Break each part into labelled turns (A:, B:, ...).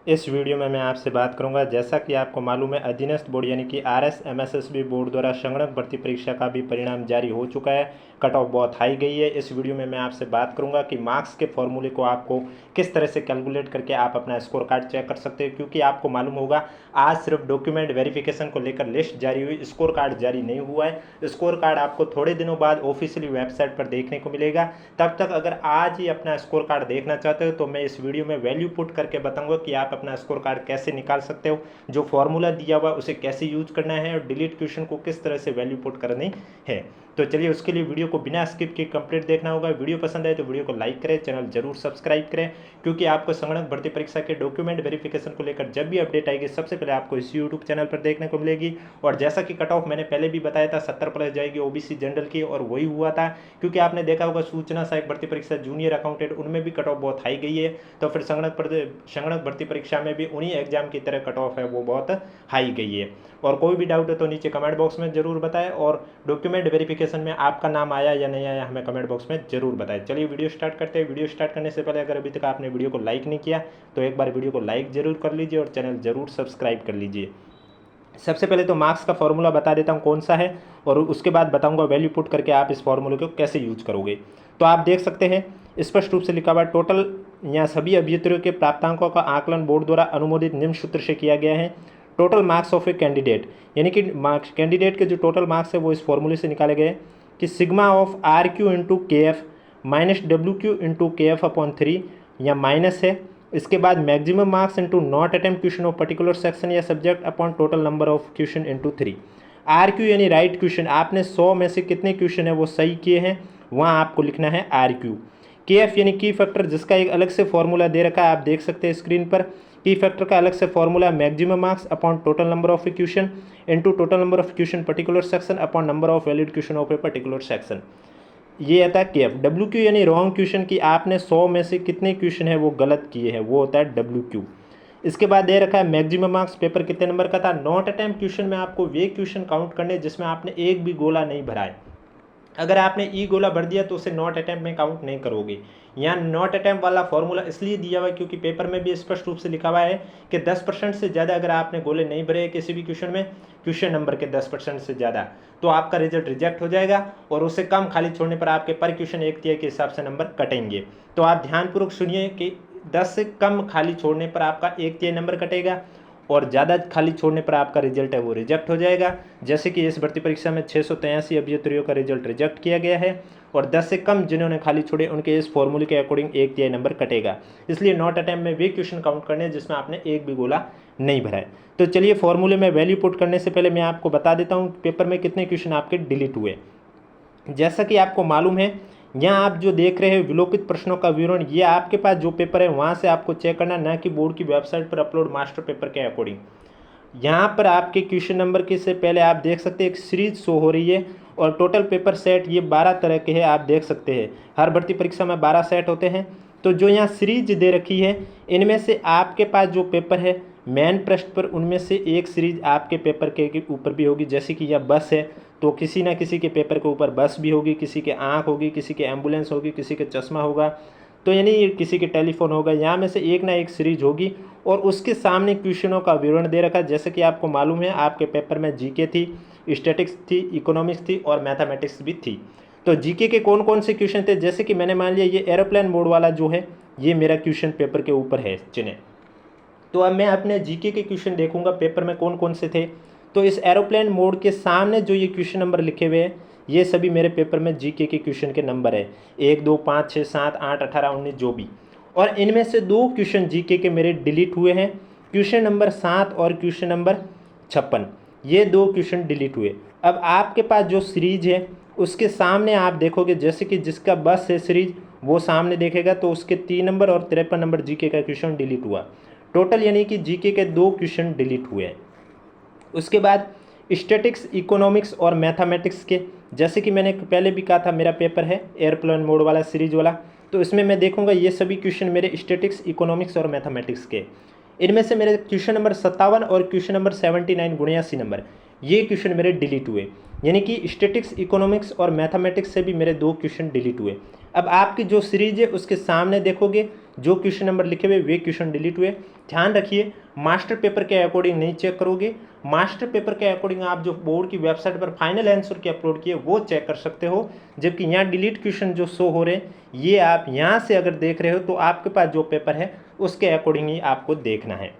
A: इस वीडियो में मैं आपसे बात करूंगा, जैसा कि आपको मालूम है अधीनस्थ बोर्ड यानी कि आरएस एमएसएसबी बोर्ड द्वारा संगणक भर्ती परीक्षा का भी परिणाम जारी हो चुका है। कट ऑफ बहुत हाई गई है। इस वीडियो में मैं आपसे बात करूंगा कि मार्क्स के फॉर्मूले को आपको किस तरह से कैलकुलेट करके आप अपना स्कोर कार्ड चेक कर सकते हैं, क्योंकि आपको मालूम होगा आज सिर्फ डॉक्यूमेंट वेरिफिकेशन को लेकर लिस्ट जारी हुई, स्कोर कार्ड जारी नहीं हुआ है। स्कोर कार्ड आपको थोड़े दिनों बाद ऑफिशियली वेबसाइट पर देखने को मिलेगा। तब तक अगर आज ही अपना स्कोर कार्ड देखना चाहते हो तो मैं इस वीडियो में वैल्यू पुट करके बताऊंगा कि आप अपना स्कोर कार्ड कैसे निकाल सकते हो, जो फॉर्मूला दिया हुआ उसे कैसे यूज करना है और डिलीट क्वेश्चन को किस तरह से वैल्यू पुट करनी है। तो चलिए उसके लिए वीडियो को बिना स्किप के कंप्लीट देखना होगा। वीडियो पसंद आए तो वीडियो को लाइक करें, चैनल जरूर सब्सक्राइब करें, क्योंकि आपको संगणक भर्ती परीक्षा के डॉक्यूमेंट वेरिफिकेशन को लेकर जब भी अपडेट आएगी सबसे पहले आपको इस यूट्यूब चैनल पर देखने को मिलेगी। और जैसा कि कट ऑफ मैंने पहले भी बताया था 70 प्लस जाएगी ओबीसी जनरल की, और वही हुआ था, क्योंकि आपने देखा होगा सूचना सहायक भर्ती परीक्षा जूनियर अकाउंटेंट उनमें भी कट ऑफ बहुत हाई गई है। तो फिर संगणक भर्ती परीक्षा में भी उन्हीं एग्जाम की तरह कट ऑफ है वो बहुत हाई गई है। और कोई भी डाउट है तो नीचे कमेंट बॉक्स में जरूर बताएं, और डॉक्यूमेंट वेरिफिकेशन में आपका नाम आया या नहीं आया हमें कमेंट बॉक्स में जरूर बताएं। चलिए वीडियो स्टार्ट करते हैं। वीडियो स्टार्ट करने से पहले अगर अभी तक आपने वीडियो को लाइक नहीं किया तो एक बार वीडियो को लाइक जरूर कर लीजिए और चैनल जरूर सब्सक्राइब कर लीजिए। सबसे पहले तो मार्क्स का फॉर्मूला बता देता हूँ कौन सा है, और उसके बाद बताऊंगा वैल्यू पुट करके आप इस फॉर्मूले को कैसे यूज करोगे। तो आप देख सकते हैं स्पष्ट रूप से लिखा हुआ टोटल या सभी अभ्यर्थियों के प्राप्तांकों का आकलन बोर्ड द्वारा अनुमोदित निम्न सूत्र से किया गया है। Total marks of a candidate, यानी कि मार्क्स कैंडिडेट के जो टोटल मार्क्स है वो इस फॉर्मूले से निकाले गए कि sigma of R Q into K F minus W Q into K F upon 3 या माइनस है। इसके बाद maximum marks into not attempt question of particular section या subject upon total number of question into 3। R Q यानी right question, आपने 100 में से कितने क्वेश्चन है वो सही किए हैं वहाँ आपको लिखना है आर क्यू। के एफ यानी की फैक्टर, जिसका एक अलग से फॉर्मूला दे रखा है, आप देख सकते हैं स्क्रीन पर। की फैक्टर का अलग से formula maximum marks upon total number of question into total number of question particular section upon number of valid question of a particular section, ये आता है के एफ। डब्ल्यू क्यू यानी रॉन्ग क्वेश्चन की आपने 100 में से कितने क्वेश्चन है वो गलत किए हैं, वो होता है डब्ल्यू क्यू। इसके बाद दे रखा है मैक्सिमम मार्क्स, पेपर कितने नंबर का था। नॉट अटेम्प्ट क्वेश्चन में आपको वे क्वेश्चन काउंट करने जिसमें आपने एक भी गोला नहीं भरा है। अगर आपने ई गोला भर दिया तो उसे नॉट अटैम्प्ट में काउंट नहीं करोगे। यहाँ नॉट अटैम्प्ट वाला फॉर्मूला इसलिए दिया हुआ है क्योंकि पेपर में भी स्पष्ट रूप से लिखा हुआ है कि 10% से ज़्यादा अगर आपने गोले नहीं भरे किसी भी क्वेश्चन में, क्वेश्चन नंबर के 10% से ज़्यादा, तो आपका रिजल्ट रिजेक्ट हो जाएगा, और उससे कम खाली छोड़ने पर आपके पर क्वेश्चन 1/3 के हिसाब से नंबर कटेंगे। तो आप ध्यानपूर्वक सुनिए कि 10 से कम खाली छोड़ने पर आपका 1/3 नंबर कटेगा, और ज़्यादा खाली छोड़ने पर आपका रिजल्ट है वो रिजेक्ट हो जाएगा। जैसे कि इस भर्ती परीक्षा में 683 अभ्यर्थियों का रिजल्ट रिजेक्ट किया गया है, और 10 से कम जिन्होंने खाली छोड़े उनके इस फॉर्मूले के अकॉर्डिंग 1/3 नंबर कटेगा। इसलिए नॉट अटैम्प्ट में वे क्वेश्चन काउंट करने जिसमें आपने एक भी गोला नहीं भरा है। तो चलिए फॉर्मूले में वैल्यू पुट करने से पहले मैं आपको बता देता हूँ पेपर में कितने क्वेश्चन आपके डिलीट हुए। जैसा कि आपको मालूम है, यहाँ आप जो देख रहे हैं विलोपित प्रश्नों का विवरण, ये आपके पास जो पेपर है वहाँ से आपको चेक करना, ना कि बोर्ड की वेबसाइट पर अपलोड मास्टर पेपर के अकॉर्डिंग। यहाँ पर आपके क्वेश्चन नंबर के से पहले आप देख सकते हैं एक सीरीज शो हो रही है, और टोटल पेपर सेट ये 12 तरह के हैं। आप देख सकते हैं हर भर्ती परीक्षा में 12 सेट होते हैं। तो जो यहाँ सीरीज दे रखी है इनमें से आपके पास जो पेपर है मेन पृष्ठ पर, उनमें से एक सीरीज आपके पेपर के ऊपर भी होगी। जैसे कि यह बस है तो किसी ना किसी के पेपर के ऊपर बस भी होगी, किसी के आँख होगी, किसी के एम्बुलेंस होगी, किसी के चश्मा होगा, तो यानी किसी के टेलीफोन होगा। यहाँ में से एक ना एक सीरीज होगी, और उसके सामने क्वेश्चनों का विवरण दे रखा है। जैसे कि आपको मालूम है आपके पेपर में जीके थी, स्टैटिक्स थी, इकोनॉमिक्स थी और मैथमेटिक्स भी थी। तो जीके के कौन कौन से क्वेश्चन थे, जैसे कि मैंने मान लिया ये एरोप्लेन मोड वाला जो है ये मेरा क्वेश्चन पेपर के ऊपर है चिन्ह। तो अब मैं अपने जीके के क्वेश्चन देखूंगा पेपर में कौन कौन से थे। तो इस एरोप्लेन मोड के सामने जो ये क्वेश्चन नंबर लिखे हुए हैं ये सभी मेरे पेपर में जीके के क्वेश्चन के नंबर है, 1 2 5 6 7 8 18 19 जो भी। और इनमें से 2 क्वेश्चन जीके के मेरे डिलीट हुए हैं, क्वेश्चन नंबर 7 और क्वेश्चन नंबर 56, ये 2 क्वेश्चन डिलीट हुए। अब आपके पास जो सीरीज है उसके सामने आप देखोगे, जैसे कि जिसका बस है सीरीज वो सामने देखेगा, तो उसके 3 नंबर और 53 नंबर जीके का क्वेश्चन डिलीट हुआ। टोटल यानी कि जीके के 2 क्वेश्चन डिलीट हुए हैं। उसके बाद स्टैटिक्स, इकोनॉमिक्स और मैथमेटिक्स के, जैसे कि मैंने पहले भी कहा था मेरा पेपर है एयरप्लेन मोड वाला सीरीज वाला, तो इसमें मैं देखूंगा ये सभी क्वेश्चन मेरे स्टैटिक्स, इकोनॉमिक्स और मैथमेटिक्स के। इनमें से मेरे क्वेश्चन नंबर 57 और क्वेश्चन नंबर 79 79 नंबर ये क्वेश्चन मेरे डिलीट हुए, यानी कि स्टैटिक्स, इकोनॉमिक्स और मैथमेटिक्स से भी मेरे 2 क्वेश्चन डिलीट हुए। अब आपकी जो सीरीज है उसके सामने देखोगे जो क्वेश्चन नंबर लिखे हुए वे क्वेश्चन डिलीट हुए। ध्यान रखिए, मास्टर पेपर के अकॉर्डिंग नहीं चेक करोगे, मास्टर पेपर के अकॉर्डिंग आप जो बोर्ड की वेबसाइट पर फाइनल आंसर की अपलोड किए वो चेक कर सकते हो। जबकि यहाँ डिलीट क्वेश्चन जो शो हो रहे हैं ये आप यहाँ से अगर देख रहे हो तो आपके पास जो पेपर है उसके अकॉर्डिंग ही आपको देखना है।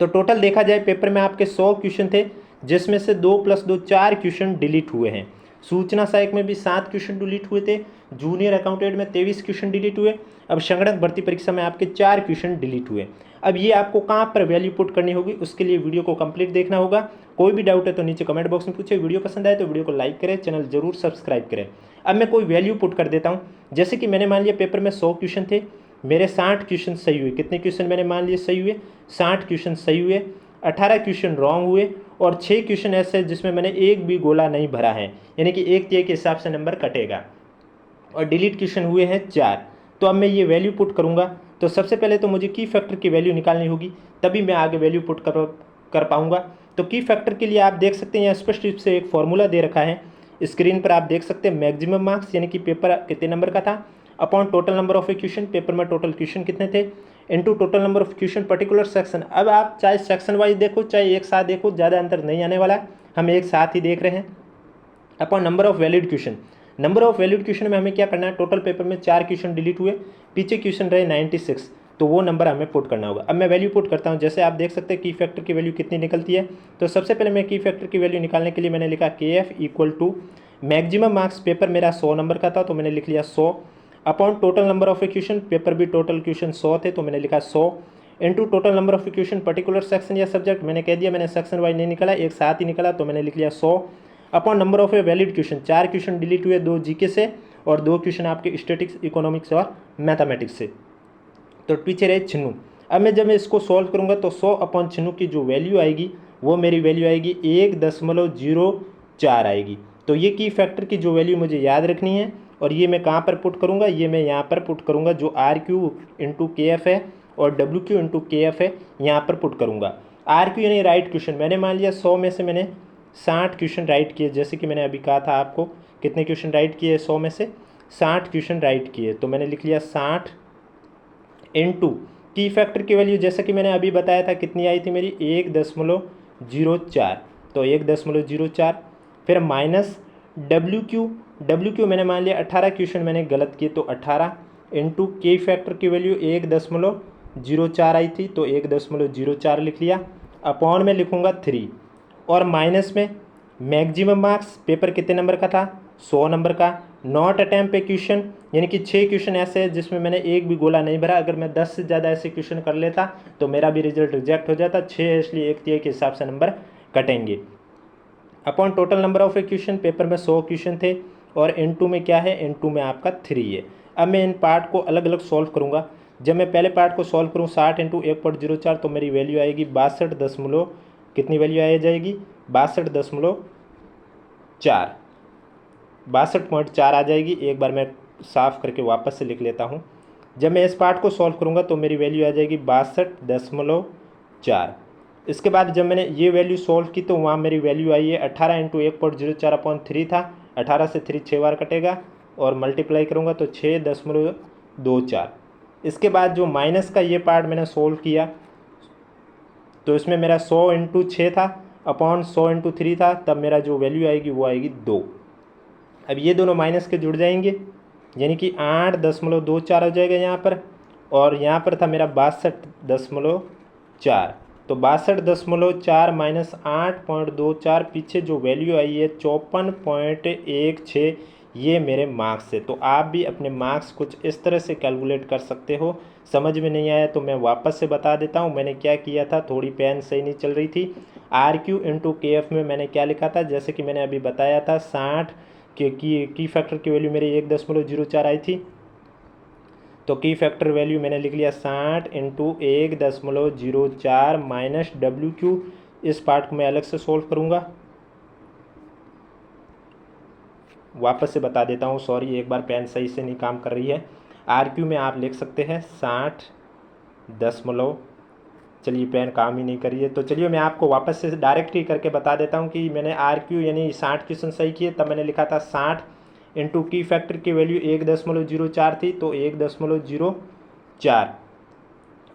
A: तो टोटल देखा जाए पेपर में आपके 100 क्वेश्चन थे, जिसमें से 2 + 2 4 क्वेश्चन डिलीट हुए हैं। सूचना सहायक में भी 7 क्वेश्चन डिलीट हुए थे, जूनियर अकाउंटेंट में 23 क्वेश्चन डिलीट हुए। अब संगणक भर्ती परीक्षा में आपके 4 क्वेश्चन डिलीट हुए। अब ये आपको कहाँ पर वैल्यू पुट करनी होगी, उसके लिए वीडियो को कंप्लीट देखना होगा। कोई भी डाउट है तो नीचे कमेंट बॉक्स में पूछे। वीडियो पसंद आए तो वीडियो को लाइक करें, चैनल जरूर सब्सक्राइब करें। अब मैं कोई वैल्यू पुट कर देता हूँ, जैसे कि मैंने मान लिया पेपर में 100 क्वेश्चन थे, मेरे 60 क्वेश्चन सही हुए। कितने क्वेश्चन मैंने मान लिए सही हुए? 60 क्वेश्चन सही हुए। 18 क्वेश्चन रॉन्ग हुए और 6 क्वेश्चन ऐसे जिसमें मैंने एक भी गोला नहीं भरा है, यानी कि 1/3 के हिसाब से नंबर कटेगा। और डिलीट क्वेश्चन हुए हैं 4। तो अब मैं ये वैल्यू पुट करूँगा तो सबसे पहले तो मुझे की फैक्टर की वैल्यू निकालनी होगी, तभी मैं आगे वैल्यू पुट कर पाऊँगा। तो की फैक्टर के लिए आप देख सकते हैं यहाँ स्पष्ट रूप से एक फॉर्मूला दे रखा है, स्क्रीन पर आप देख सकते हैं। मैक्सिमम मार्क्स यानी कि पेपर कितने नंबर का था upon total number of question, paper में टोटल क्वेश्चन कितने थे, into total number of question particular section. अब आप चाहे सेक्शन वाइज देखो चाहे एक साथ देखो, ज़्यादा अंतर नहीं आने वाला, हम एक साथ ही देख रहे हैं। Upon number of valid question, number of valid question में हमें क्या करना है, टोटल पेपर में 4 क्वेश्चन डिलीट हुए, पीछे क्वेश्चन रहे 96, तो वो नंबर हमें पुट करना होगा। अब मैं वैल्यू पुट करता हूँ। जैसे आप देख सकते हैं की फैक्टर की वैल्यू कितनी निकलती है। तो सबसे पहले मैं की फैक्टर की वैल्यू निकालने के लिए मैंने लिखा KF equal to maximum marks, paper मेरा 100 नंबर का था तो मैंने लिख लिया 100, upon total number of question, paper भी टोटल क्वेश्चन 100 थे तो मैंने लिखा 100, into total number of question particular section या सब्जेक्ट, मैंने कह दिया, मैंने सेक्शन वाइज नहीं निकाला, एक साथ ही निकाला तो मैंने लिख लिया 100, upon number of valid question. 4 question delete हुए, 2 जीके से और 2 क्वेश्चन आपके स्टैटिक्स, इकोनॉमिक्स और मैथमेटिक्स से, तो पीछे रहे 96। अब जब मैं इसको सॉल्व करूंगा तो 100/96 की जो वैल्यू आएगी वो मेरी वैल्यू आएगी 1.04 आएगी। तो ये की फैक्टर की जो वैल्यू मुझे याद रखनी है, और ये मैं कहाँ पर पुट करूँगा, ये मैं यहाँ पर पुट करूँगा, जो RQ × KF है और WQ × KF है, यहाँ पर पुट करूँगा। RQ यानी राइट क्वेश्चन, मैंने मान लिया 100 में से मैंने 60 क्वेश्चन राइट किए, जैसे कि मैंने अभी कहा था आपको, कितने क्वेश्चन राइट किए 100 में से 60 क्वेश्चन राइट किए, तो मैंने लिख लिया 60 इनटू की फैक्टर की वैल्यू, जैसे कि मैंने अभी बताया था कितनी आई थी मेरी 1.04, तो 1.04, फिर माइनस WQ मैंने मान लिया 18 क्वेश्चन मैंने गलत किए तो 18, इनटू के फैक्टर की वैल्यू 1.04 आई थी तो 1.04 लिख लिया, अपॉन में लिखूँगा 3, और माइनस में मैक्सिमम मार्क्स, पेपर कितने नंबर का था 100 नंबर का, नॉट अटैम्प्ट पे क्वेश्चन, यानी कि 6 क्वेश्चन ऐसे हैं जिसमें मैंने एक भी गोला नहीं भरा। अगर मैं 10 से ज़्यादा ऐसे क्वेश्चन कर लेता तो मेरा भी रिजल्ट रिजेक्ट हो जाता। 6 है इसलिए 1/3 के हिसाब से नंबर कटेंगे। Upon total number of question, paper में 100 क्वेश्चन थे और इनटू में क्या है, इनटू में आपका 3 है। अब मैं इन पार्ट को अलग अलग सॉल्व करूँगा। जब मैं पहले पार्ट को सॉल्व करूँ 60 × 1.04 तो मेरी वैल्यू आएगी 62 कितनी वैल्यू आ जाएगी 62.4 आ जाएगी। एक बार मैं साफ़ करके वापस से लिख लेता हूँ। जब मैं इस पार्ट को सॉल्व करूँगा तो मेरी वैल्यू आ जाएगी 62.4। इसके बाद जब मैंने ये वैल्यू सॉल्व की तो वहाँ मेरी वैल्यू आई है 18 × 1.04/3 था, 18 से 3 6 बार कटेगा और मल्टीप्लाई करूँगा तो 6.24। इसके बाद जो माइनस का ये पार्ट मैंने सोल्व किया तो इसमें मेरा 100 × 6 था अपॉन 100 × 3 था, तब मेरा जो वैल्यू आएगी वो आएगी 2। अब ये दोनों माइनस के जुड़ जाएंगे यानी कि 8.24 हो जाएगा यहाँ पर, और यहाँ पर था मेरा 62.4, तो 62.4 माइनस 8.24, पीछे जो वैल्यू आई है 54.16, ये मेरे मार्क्स है। तो आप भी अपने मार्क्स कुछ इस तरह से कैलकुलेट कर सकते हो। समझ में नहीं आया तो मैं वापस से बता देता हूँ मैंने क्या किया था, थोड़ी पेन सही नहीं चल रही थी। RQ × KF में मैंने क्या लिखा था, जैसे कि मैंने अभी बताया था 60 की फैक्टर की वैल्यू मेरी 1.04 आई थी, तो की फैक्टर वैल्यू मैंने लिख लिया 60 × 1.04 माइनस WQ। इस पार्ट को मैं अलग से सॉल्व करूँगा, वापस से बता देता हूँ, सॉरी एक बार पेन सही से नहीं काम कर रही है। RQ में आप लिख सकते हैं 60 चलिए पेन काम ही नहीं कर रही है, तो चलिए मैं आपको वापस से डायरेक्ट ही करके बता देता हूँ कि मैंने RQ यानी 60 क्वेश्चन सही किए, तब मैंने लिखा था 60 × की फैक्टर की वैल्यू 1.04 थी तो 1.04 4।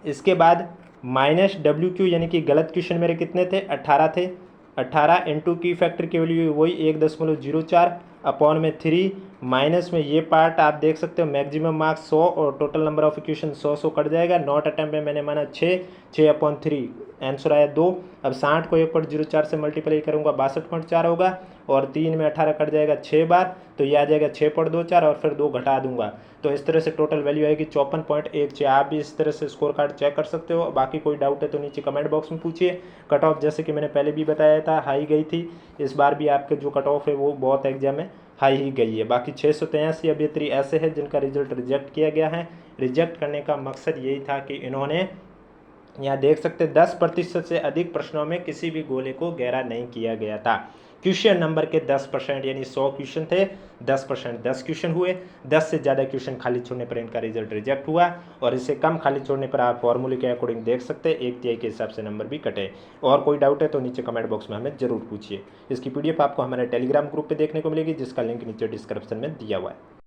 A: इसके बाद -WQ यानी कि गलत क्वेश्चन मेरे कितने थे, 18 थे। 18 इंटू की फैक्टर की वैल्यू वही 1.04 अपॉन में 3 माइनस में ये पार्ट आप देख सकते हो मैक्सिमम मार्क्स 100 और total number of equation 100 cut जाएगा। नॉट अटेम्प्ट में मैंने माना 6/3 आंसर आया 2। अब 60 को 1.04 से मल्टीप्लाई करूँगा 62.4 होगा और 3 में 18 कट जाएगा 6 बार, तो ये आ जाएगा 6.24 और फिर 2 घटा दूंगा, तो इस तरह से टोटल वैल्यू आएगी 54.16। आप भी इस तरह से स्कोर कार्ड चेक कर सकते हो। बाकी कोई डाउट है तो नीचे कमेंट बॉक्स में पूछिए। कट ऑफ जैसे कि मैंने पहले भी बताया था हाई गई थी, इस बार भी आपके जो कट ऑफ है वो बहुत एग्जाम में हाई ही गई है। बाकी 683 अभ्यर्थी ऐसे हैं जिनका रिजल्ट रिजेक्ट किया गया है। रिजेक्ट करने का मकसद यही था कि इन्होंने, यहाँ देख सकते 10% से अधिक प्रश्नों में किसी भी गोले को गहरा नहीं किया गया था। क्वेश्चन नंबर के 10% यानी 100 क्वेश्चन थे, 10% 10 क्वेश्चन हुए। 10 से ज़्यादा क्वेश्चन खाली छोड़ने पर इनका रिजल्ट रिजेक्ट हुआ और इससे कम खाली छोड़ने पर आप फॉर्मूले के अकॉर्डिंग देख सकते हैं 1/3 के हिसाब से नंबर भी कटे। और कोई डाउट है तो नीचे कमेंट बॉक्स में हमें जरूर पूछिए। इसकी PDF आपको हमारे टेलीग्राम ग्रुप पर देखने को मिलेगी जिसका लिंक नीचे डिस्क्रिप्शन में दिया हुआ है।